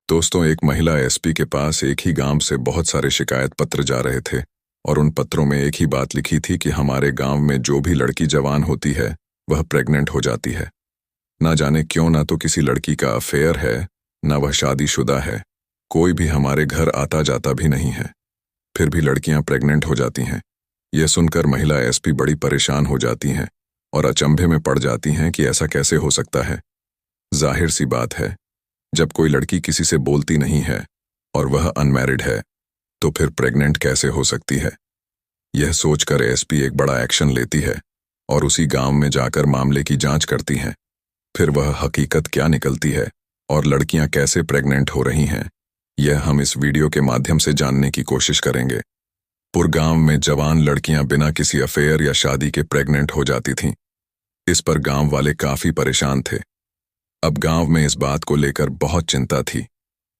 दोस्तों, एक महिला एसपी के पास एक ही गांव से बहुत सारे शिकायत पत्र जा रहे थे और उन पत्रों में एक ही बात लिखी थी कि हमारे गांव में जो भी लड़की जवान होती है वह प्रेग्नेंट हो जाती है। ना जाने क्यों, ना तो किसी लड़की का अफेयर है, ना वह शादीशुदा है, कोई भी हमारे घर आता जाता भी नहीं है, फिर भी लड़कियां प्रेग्नेंट हो जाती हैं। यह सुनकर महिला एसपी बड़ी परेशान हो जाती हैं और अचंभे में पड़ जाती हैं कि ऐसा कैसे हो सकता है। जाहिर सी बात है, जब कोई लड़की किसी से बोलती नहीं है और वह अनमैरिड है तो फिर प्रेग्नेंट कैसे हो सकती है। यह सोचकर एसपी एक बड़ा एक्शन लेती है और उसी गांव में जाकर मामले की जांच करती हैं। फिर वह हकीकत क्या निकलती है और लड़कियां कैसे प्रेग्नेंट हो रही हैं, यह हम इस वीडियो के माध्यम से जानने की कोशिश करेंगे। गांव में जवान लड़कियां बिना किसी अफेयर या शादी के प्रेग्नेंट हो जाती थीं। इस पर गांव वाले काफी परेशान थे। अब गांव में इस बात को लेकर बहुत चिंता थी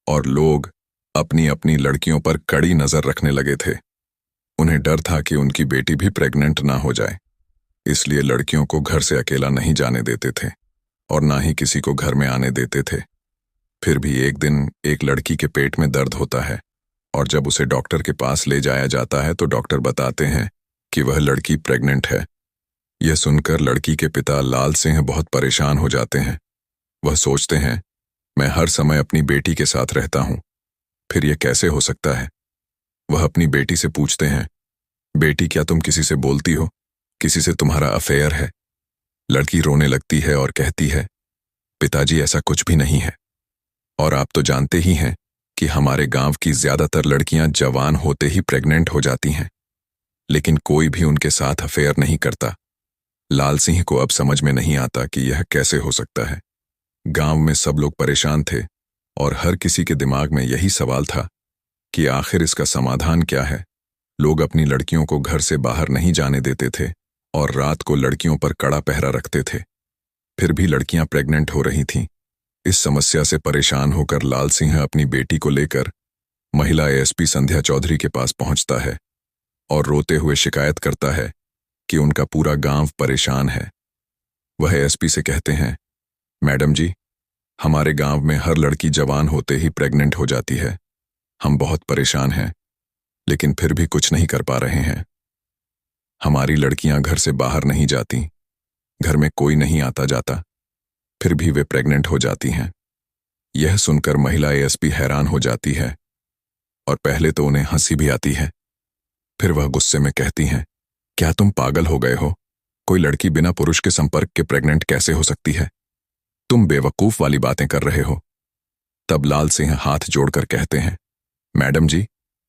और लोग अपनी अपनी लड़कियों पर कड़ी नजर रखने लगे थे। उन्हें डर था कि उनकी बेटी भी प्रेग्नेंट ना हो जाए, इसलिए लड़कियों को घर से अकेला नहीं जाने देते थे और ना ही किसी को घर में आने देते थे। फिर भी एक दिन एक लड़की के पेट में दर्द होता है और जब उसे डॉक्टर के पास ले जाया जाता है तो डॉक्टर बताते हैं कि वह लड़की प्रेग्नेंट है। यह सुनकर लड़की के पिता लाल सिंह बहुत परेशान हो जाते हैं। वह सोचते हैं, मैं हर समय अपनी बेटी के साथ रहता हूं, फिर यह कैसे हो सकता है। वह अपनी बेटी से पूछते हैं, बेटी क्या तुम किसी से बोलती हो, किसी से तुम्हारा अफेयर है। लड़की रोने लगती है और कहती है, पिताजी ऐसा कुछ भी नहीं है, और आप तो जानते ही हैं कि हमारे गांव की ज्यादातर लड़कियां जवान होते ही प्रेग्नेंट हो जाती हैं, लेकिन कोई भी उनके साथ अफेयर नहीं करता। लाल सिंह को अब समझ में नहीं आता कि यह कैसे हो सकता है। गांव में सब लोग परेशान थे और हर किसी के दिमाग में यही सवाल था कि आखिर इसका समाधान क्या है। लोग अपनी लड़कियों को घर से बाहर नहीं जाने देते थे और रात को लड़कियों पर कड़ा पहरा रखते थे, फिर भी लड़कियां प्रेग्नेंट हो रही थीं। इस समस्या से परेशान होकर लाल सिंह अपनी बेटी को लेकर महिला एसपी संध्या चौधरी के पास पहुंचता है और रोते हुए शिकायत करता है कि उनका पूरा गांव परेशान है। वह एसपी से कहते हैं, मैडम जी, हमारे गांव में हर लड़की जवान होते ही प्रेग्नेंट हो जाती है। हम बहुत परेशान हैं, लेकिन फिर भी कुछ नहीं कर पा रहे हैं। हमारी लड़कियां घर से बाहर नहीं जाती, घर में कोई नहीं आता जाता, फिर भी वे प्रेग्नेंट हो जाती हैं। यह सुनकर महिला एसपी हैरान हो जाती है और पहले तो उन्हें हंसी भी आती है। फिर वह गुस्से में कहती हैं, क्या तुम पागल हो गए हो? कोई लड़की बिना पुरुष के संपर्क के प्रेग्नेंट कैसे हो सकती है? तुम बेवकूफ वाली बातें कर रहे हो। तब लाल सिंह हाथ जोड़कर कहते हैं, मैडम जी,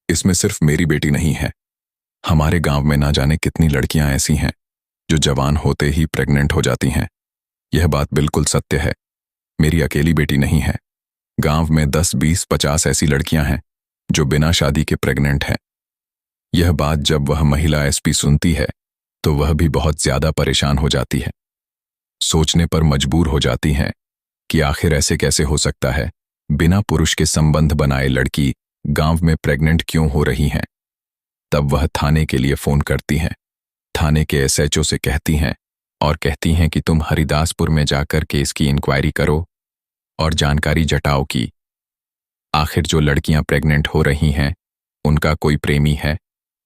इसमें सिर्फ मेरी बेटी नहीं है। हमारे गांव में ना जाने कितनी लड़कियां ऐसी हैं जो जवान होते ही प्रेग्नेंट हो जाती हैं। यह बात बिल्कुल सत्य है। मेरी अकेली बेटी नहीं है। गांव में 10, 20, 50 ऐसी लड़कियां हैं जो बिना शादी के प्रेग्नेंट हैं। यह बात जब वह महिला एसपी सुनती है तो वह भी बहुत ज्यादा परेशान हो जाती है। सोचने पर मजबूर हो जाती हैं कि आखिर ऐसे कैसे हो सकता है, बिना पुरुष के संबंध बनाए लड़की गांव में प्रेग्नेंट क्यों हो रही हैं। तब वह थाने के लिए फोन करती हैं। थाने के एसएचओ से कहती हैं और कहती हैं कि तुम हरिदासपुर में जाकर के इसकी इंक्वायरी करो और जानकारी जुटाओ कि आखिर जो लड़कियां प्रेग्नेंट हो रही हैं उनका कोई प्रेमी है,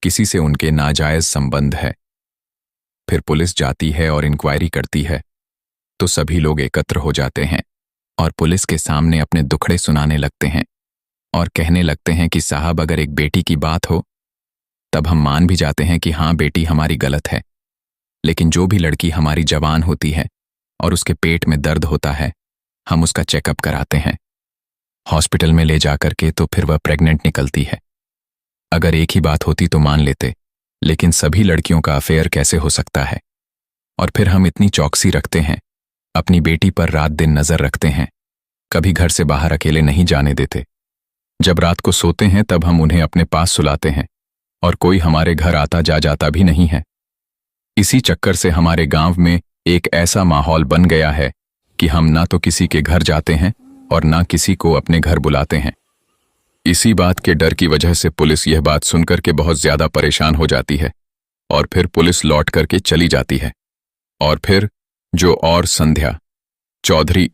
किसी से उनके नाजायज संबंध है। फिर पुलिस जाती है और इंक्वायरी करती है तो सभी लोग एकत्र हो जाते हैं और पुलिस के सामने अपने दुखड़े सुनाने लगते हैं और कहने लगते हैं कि साहब, अगर एक बेटी की बात हो तब हम मान भी जाते हैं कि हाँ, बेटी हमारी गलत है, लेकिन जो भी लड़की हमारी जवान होती है और उसके पेट में दर्द होता है, हम उसका चेकअप कराते हैं हॉस्पिटल में ले जाकर के, तो फिर वह प्रेग्नेंट निकलती है। अगर एक ही बात होती तो मान लेते, लेकिन सभी लड़कियों का अफेयर कैसे हो सकता है। और फिर हम इतनी चौकसी रखते हैं, अपनी बेटी पर रात दिन नजर रखते हैं, कभी घर से बाहर अकेले नहीं जाने देते। जब रात को सोते हैं तब हम उन्हें अपने पास सुलाते हैं और कोई हमारे घर आता जा जाता भी नहीं है। इसी चक्कर से हमारे गांव में एक ऐसा माहौल बन गया है कि हम ना तो किसी के घर जाते हैं और ना किसी को अपने घर बुलाते हैं। इसी बात के डर की वजह से पुलिस यह बात सुनकर के बहुत ज्यादा परेशान हो जाती है और फिर पुलिस लौट करके चली जाती है। और फिर जो और संध्या चौधरी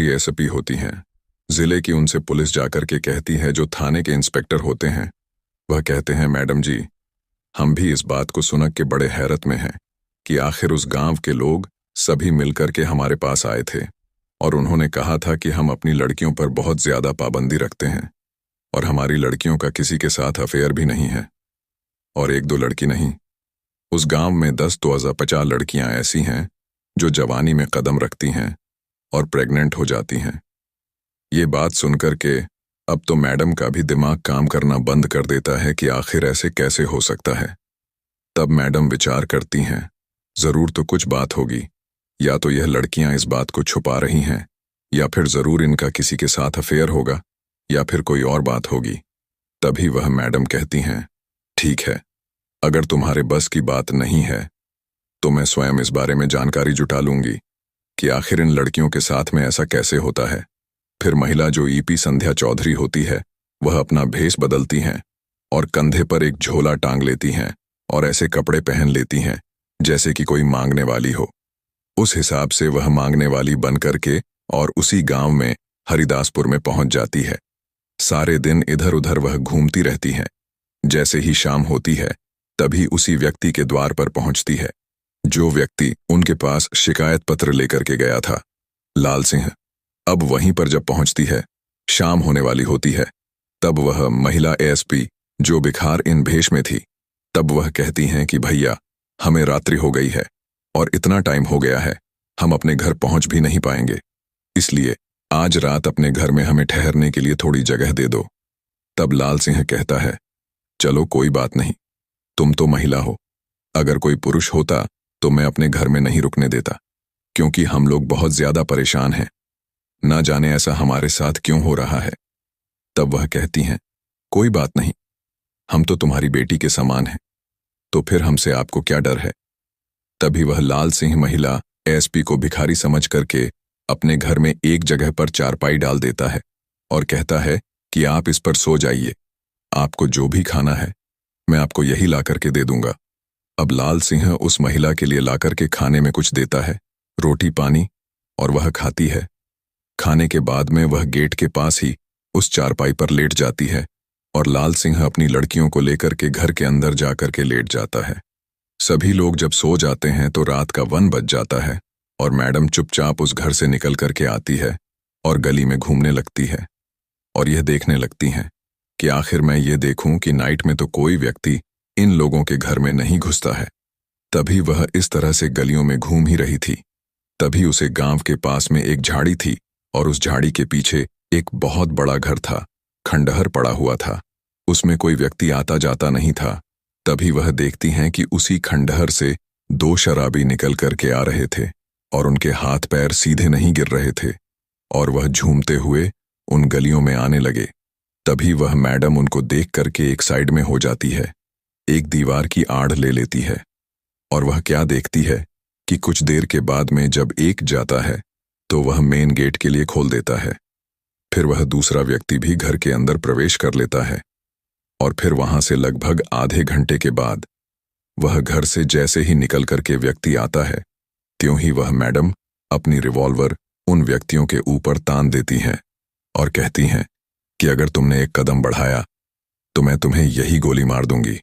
एसपी होती हैं, जिले की उनसे पुलिस जाकर के कहती है, जो थाने के इंस्पेक्टर होते हैं, वह कहते हैं, मैडम जी, हम भी इस बात को सुन के बड़े हैरत में हैं कि आखिर उस गांव के लोग सभी मिलकर के हमारे पास आए थे और उन्होंने कहा था कि हम अपनी लड़कियों पर बहुत ज्यादा पाबंदी रखते हैं और हमारी लड़कियों का किसी के साथ अफेयर भी नहीं है। और एक दो लड़की नहीं, उस गांव में 10 तो 50 लड़कियां ऐसी हैं जो जवानी में कदम रखती हैं और प्रेग्नेंट हो जाती हैं। ये बात सुनकर के अब तो मैडम का भी दिमाग काम करना बंद कर देता है कि आखिर ऐसे कैसे हो सकता है। तब मैडम विचार करती हैं, जरूर तो कुछ बात होगी, या तो यह लड़कियां इस बात को छुपा रही हैं, या फिर जरूर इनका किसी के साथ अफेयर होगा, या फिर कोई और बात होगी। तभी वह मैडम कहती हैं, ठीक है, अगर तुम्हारे बस की बात नहीं है तो मैं स्वयं इस बारे में जानकारी जुटा लूंगी कि आखिर इन लड़कियों के साथ में ऐसा कैसे होता है। फिर महिला जो ईपी संध्या चौधरी होती है, वह अपना भेष बदलती हैं और कंधे पर एक झोला टांग लेती हैं और ऐसे कपड़े पहन लेती हैं जैसे कि कोई मांगने वाली हो। उस हिसाब से वह मांगने वाली बन करके और उसी गांव में हरिदासपुर में पहुंच जाती है। सारे दिन इधर उधर वह घूमती रहती हैं। जैसे ही शाम होती है तभी उसी व्यक्ति के द्वार पर पहुंचती है, जो व्यक्ति उनके पास शिकायत पत्र लेकर के गया था, लाल सिंह। अब वहीं पर जब पहुंचती है, शाम होने वाली होती है, तब वह महिला एएसपी जो बिखार इन भेष में थी, तब वह कहती हैं कि भैया, हमें रात्रि हो गई है और इतना टाइम हो गया है, हम अपने घर पहुंच भी नहीं पाएंगे, इसलिए आज रात अपने घर में हमें ठहरने के लिए थोड़ी जगह दे दो। तब लाल सिंह कहता है, चलो कोई बात नहीं, तुम तो महिला हो, अगर कोई पुरुष होता तो मैं अपने घर में नहीं रुकने देता, क्योंकि हम लोग बहुत ज्यादा परेशान हैं, ना जाने ऐसा हमारे साथ क्यों हो रहा है। तब वह कहती हैं, कोई बात नहीं, हम तो तुम्हारी बेटी के समान हैं, तो फिर हमसे आपको क्या डर है। तभी वह लाल सिंह महिला एसपी को भिखारी समझ करके अपने घर में एक जगह पर चारपाई डाल देता है और कहता है कि आप इस पर सो जाइए, आपको जो भी खाना है मैं आपको यही ला करके दे दूंगा। अब लाल सिंह उस महिला के लिए ला करके खाने में कुछ देता है, रोटी पानी, और वह खाती है। खाने के बाद में वह गेट के पास ही उस चारपाई पर लेट जाती है और लाल सिंह अपनी लड़कियों को लेकर के घर के अंदर जाकर के लेट जाता है। सभी लोग जब सो जाते हैं तो रात का 1 बज जाता है और मैडम चुपचाप उस घर से निकल करके आती है और गली में घूमने लगती है और यह देखने लगती हैं कि आखिर मैं ये देखूं कि नाइट में तो कोई व्यक्ति इन लोगों के घर में नहीं घुसता है। तभी वह इस तरह से गलियों में घूम ही रही थी, तभी उसे गांव के पास में एक झाड़ी थी और उस झाड़ी के पीछे एक बहुत बड़ा घर था, खंडहर पड़ा हुआ था, उसमें कोई व्यक्ति आता जाता नहीं था। तभी वह देखती हैं कि उसी खंडहर से 2 शराबी निकल करके आ रहे थे और उनके हाथ पैर सीधे नहीं गिर रहे थे और वह झूमते हुए उन गलियों में आने लगे। तभी वह मैडम उनको देख करके एक साइड में हो जाती है, एक दीवार की आड़ ले लेती है और वह क्या देखती है कि कुछ देर के बाद में जब एक जाता है तो वह मेन गेट के लिए खोल देता है। फिर वह दूसरा व्यक्ति भी घर के अंदर प्रवेश कर लेता है और फिर वहां से लगभग आधे घंटे के बाद वह घर से जैसे ही निकल करके व्यक्ति आता है, त्यों ही वह मैडम अपनी रिवॉल्वर उन व्यक्तियों के ऊपर तान देती हैं और कहती हैं कि अगर तुमने एक कदम बढ़ाया तो मैं तुम्हें यही गोली मार दूंगी,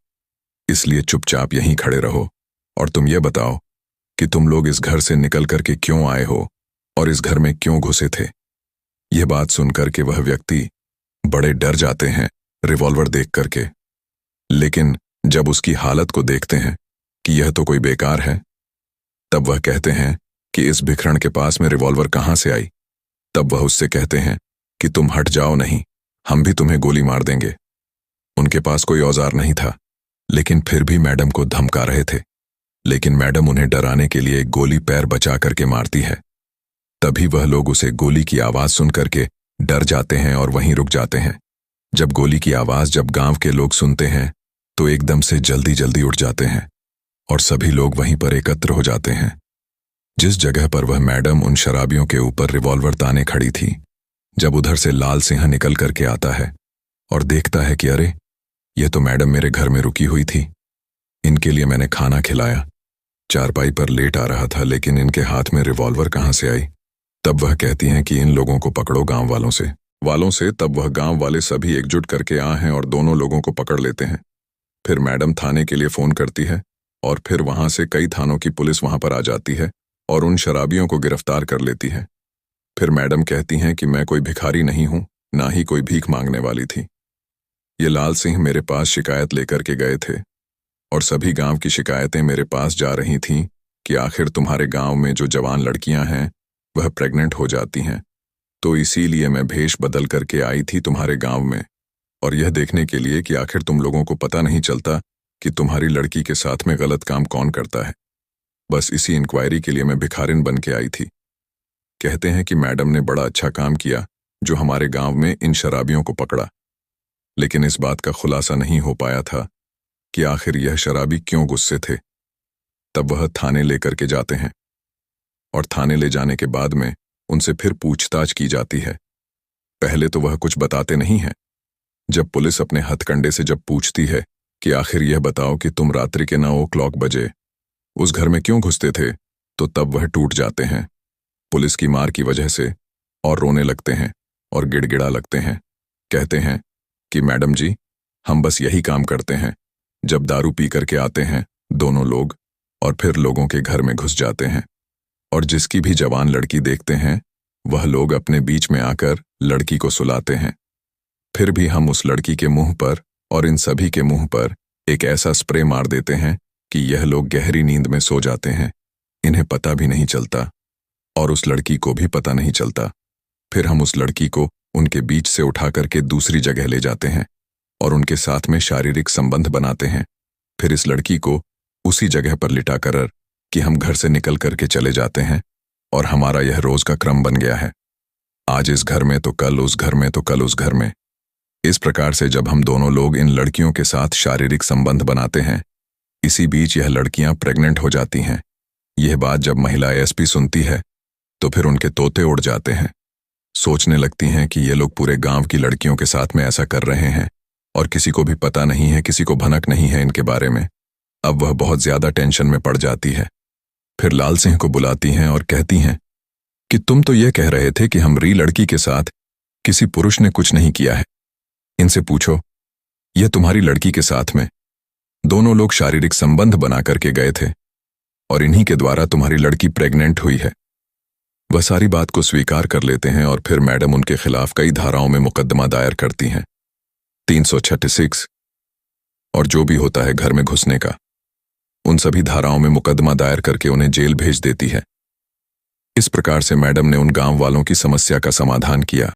इसलिए चुपचाप यहीं खड़े रहो और तुम ये बताओ कि तुम लोग इस घर से निकल करके क्यों आए हो और इस घर में क्यों घुसे थे। यह बात सुनकर के वह व्यक्ति बड़े डर जाते हैं रिवॉल्वर देख करके, लेकिन जब उसकी हालत को देखते हैं कि यह तो कोई बेकार है, तब वह कहते हैं कि इस भिखरण के पास में रिवॉल्वर कहां से आई। तब वह उससे कहते हैं कि तुम हट जाओ, नहीं हम भी तुम्हें गोली मार देंगे। उनके पास कोई औजार नहीं था, लेकिन फिर भी मैडम को धमका रहे थे, लेकिन मैडम उन्हें डराने के लिए एक गोली पैर बचा करके मारती है। तभी वह लोग उसे गोली की आवाज सुन करके डर जाते हैं और वहीं रुक जाते हैं। जब गोली की आवाज जब गांव के लोग सुनते हैं तो एकदम से जल्दी जल्दी उठ जाते हैं और सभी लोग वहीं पर एकत्र हो जाते हैं। जिस जगह पर वह मैडम उन शराबियों के ऊपर रिवॉल्वर ताने खड़ी थी, जब उधर से लाल सिंह निकल करके आता है और देखता है कि अरे, यह तो मैडम मेरे घर में रुकी हुई थी, इनके लिए मैंने खाना खिलाया, चारपाई पर लेट आ रहा था, लेकिन इनके हाथ में रिवॉल्वर कहां से आई। तब वह कहती हैं कि इन लोगों को पकड़ो गांव वालों से। वालों से, तब वह गांव वाले सभी एकजुट करके आए हैं और दोनों लोगों को पकड़ लेते हैं। फिर मैडम थाने के लिए फोन करती है और फिर वहां से कई थानों की पुलिस वहां पर आ जाती है और उन शराबियों को गिरफ्तार कर लेती है। फिर मैडम कहती हैं कि मैं कोई भिखारी नहीं हूं, ना ही कोई भीख मांगने वाली थी। ये लाल सिंह मेरे पास शिकायत लेकर के गए थे और सभी गांव की शिकायतें मेरे पास जा रही थीं कि आखिर तुम्हारे गांव में जो जवान लड़कियां हैं वह प्रेग्नेंट हो जाती हैं, तो इसीलिए मैं भेष बदल करके आई थी तुम्हारे गांव में, और यह देखने के लिए कि आखिर तुम लोगों को पता नहीं चलता कि तुम्हारी लड़की के साथ में गलत काम कौन करता है। बस इसी इंक्वायरी के लिए मैं भिखारिन बन के आई थी। कहते हैं कि मैडम ने बड़ा अच्छा काम किया जो हमारे गांव में इन शराबियों को पकड़ा, लेकिन इस बात का खुलासा नहीं हो पाया था कि आखिर यह शराबी क्यों गुस्से थे। तब वह थाने लेकर के जाते हैं और थाने ले जाने के बाद में उनसे फिर पूछताछ की जाती है। पहले तो वह कुछ बताते नहीं हैं। जब पुलिस अपने हथकंडे से जब पूछती है कि आखिर यह बताओ कि तुम रात्रि के 9 बजे उस घर में क्यों घुसते थे, तो तब वह टूट जाते हैं पुलिस की मार की वजह से और रोने लगते हैं और गिड़गिड़ा लगते हैं। कहते हैं कि मैडम जी, हम बस यही काम करते हैं, जब दारू पी करके आते हैं दोनों लोग और फिर लोगों के घर में घुस जाते हैं और जिसकी भी जवान लड़की देखते हैं वह लोग अपने बीच में आकर लड़की को सुलाते हैं। फिर भी हम उस लड़की के मुंह पर और इन सभी के मुंह पर एक ऐसा स्प्रे मार देते हैं कि यह लोग गहरी नींद में सो जाते हैं, इन्हें पता भी नहीं चलता और उस लड़की को भी पता नहीं चलता। फिर हम उस लड़की को उनके बीच से उठा करके दूसरी जगह ले जाते हैं और उनके साथ में शारीरिक संबंध बनाते हैं। फिर इस लड़की को उसी जगह पर लिटा कर कि हम घर से निकल करके चले जाते हैं और हमारा यह रोज का क्रम बन गया है। आज इस घर में तो कल उस घर में तो कल उस घर में। इस प्रकार से जब हम दोनों लोग इन लड़कियों के साथ शारीरिक संबंध बनाते हैं, इसी बीच यह लड़कियां प्रेग्नेंट हो जाती हैं। यह बात जब महिला एसपी सुनती है तो फिर उनके तोते उड़ जाते हैं। सोचने लगती हैं कि ये लोग पूरे गांव की लड़कियों के साथ में ऐसा कर रहे हैं और किसी को भी पता नहीं है, किसी को भनक नहीं है इनके बारे में। अब वह बहुत ज्यादा टेंशन में पड़ जाती है। फिर लाल सिंह को बुलाती हैं और कहती हैं कि तुम तो ये कह रहे थे कि हमारी लड़की के साथ किसी पुरुष ने कुछ नहीं किया है। इनसे पूछो, यह तुम्हारी लड़की के साथ में दोनों लोग शारीरिक संबंध बना करके गए थे और इन्हीं के द्वारा तुम्हारी लड़की प्रेग्नेंट हुई है। वह सारी बात को स्वीकार कर लेते हैं और फिर मैडम उनके खिलाफ कई धाराओं में मुकदमा दायर करती हैं, 336 और जो भी होता है घर में घुसने का, उन सभी धाराओं में मुकदमा दायर करके उन्हें जेल भेज देती है। इस प्रकार से मैडम ने उन गांव वालों की समस्या का समाधान किया।